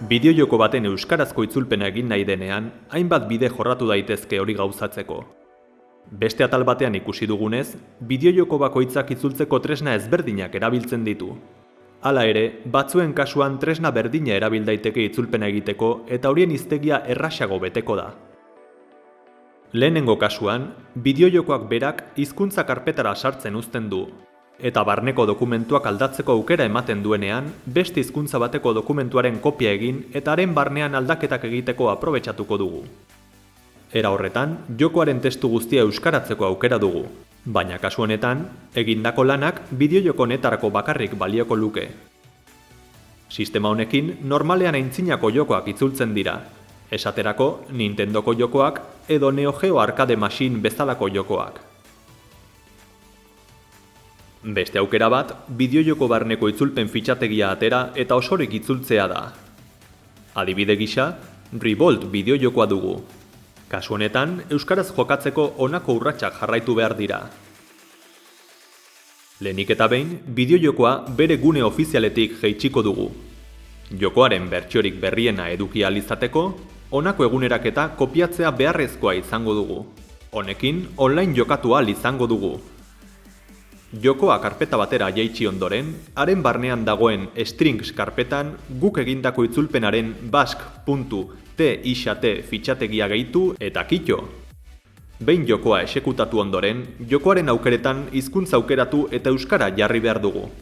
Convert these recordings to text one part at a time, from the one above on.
Bideojoko baten euskarazko itzulpena egin nahi denean, hainbat bide jorratu daitezke hori gauzatzeko. Beste atal batean ikusi dugunez, bideojoko bakoitzak itzultzeko tresna ezberdinak erabiltzen ditu. Hala ere, batzuen kasuan tresna berdina erabil daiteke itzulpena egiteko eta horien hiztegia errazago beteko da. Lehenengo kasuan, bideojokoak berak hizkuntza karpetara sartzen uzten du, eta barneko dokumentuak aldatzeko aukera ematen duenean, beste hizkuntza bateko dokumentuaren kopia egin eta haren barnean aldaketak egiteko aprobetxatuko dugu. Era horretan, jokoaren testu guztia euskaratzeko aukera dugu, baina kasu honetan, egindako lanak bideojoko honetarako bakarrik balioko luke. Sistema honekin, normalean aintzinako jokoak itzultzen dira, esaterako Nintendoko jokoak edo Neo Geo Arcade Machine bezalako jokoak. Beste aukera bat, bideojoko barneko itzulpen fitxategia atera eta osorik itzultzea da. Adibide gisa, Revolt bideojokoa dugu. Kasu honetan, euskaraz jokatzeko honako urratsak jarraitu behar dira. Lehenik eta behin, bideojokoa bere gune ofizialetik jaitsiko dugu. Jokoaren bertsiorik berriena eduki ahal izateko, honako eguneraketa kopiatzea beharrezkoa izango dugu. Honekin, online jokatu ahal izango dugu. Jokoa karpeta batera jaitsi ondoren, haren barnean dagoen strings karpetan guk egindako itzulpenaren bask.tixate fitxategia gehitu eta kitxo. Behin jokoa esekutatu ondoren, jokoaren aukeretan hizkuntza aukeratu eta euskara jarri behar dugu.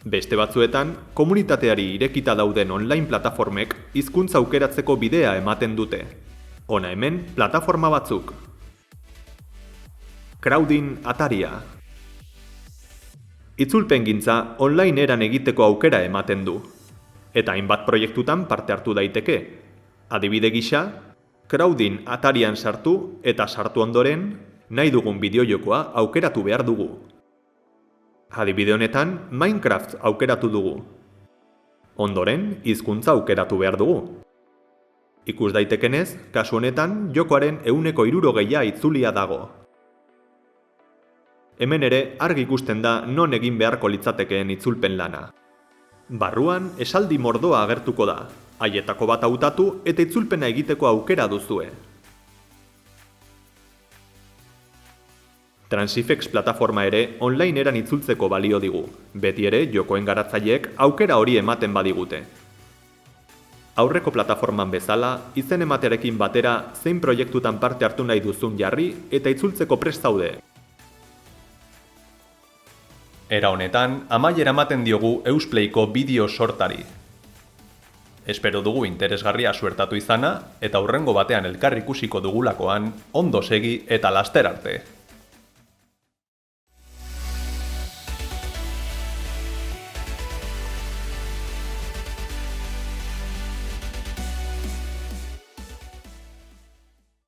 Beste batzuetan, komunitateari irekita dauden online plataformek hizkuntza aukeratzeko bidea ematen dute. Hona hemen, plataforma batzuk. Crowdin Ataria. Itzulpengintza online eran egiteko aukera ematen du, eta hainbat proiektutan parte hartu daiteke. Adibide gisa, Crowdin Atarian sartu eta sartu ondoren, nahi dugun bideojokoa aukeratu behar dugu. Adibide honetan, Minecraft aukeratu dugu. Ondoren, hizkuntza aukeratu behar dugu. Ikus daitekenez, kasu honetan, jokoaren 60% itzulia dago. Hemen ere argi ikusten da non egin beharko litzatekeen itzulpen lana. Barruan esaldi mordoa agertuko da, haietako bat hautatu eta itzulpena egiteko aukera duzue. Transifex plataforma ere online eran itzultzeko balio digu, beti ere jokoen garatzaileek aukera hori ematen badigute. Aurreko plataforman bezala, izen ematearekin batera zein proiektutan parte hartu nahi duzun jarri eta itzultzeko prest zaude. Era honetan, amaiera ematen diogu Eusplayko bideo sortari. Espero dugu interesgarria suertatu izana eta hurrengo batean elkar ikusiko dugulakoan, ondo segi eta laster arte.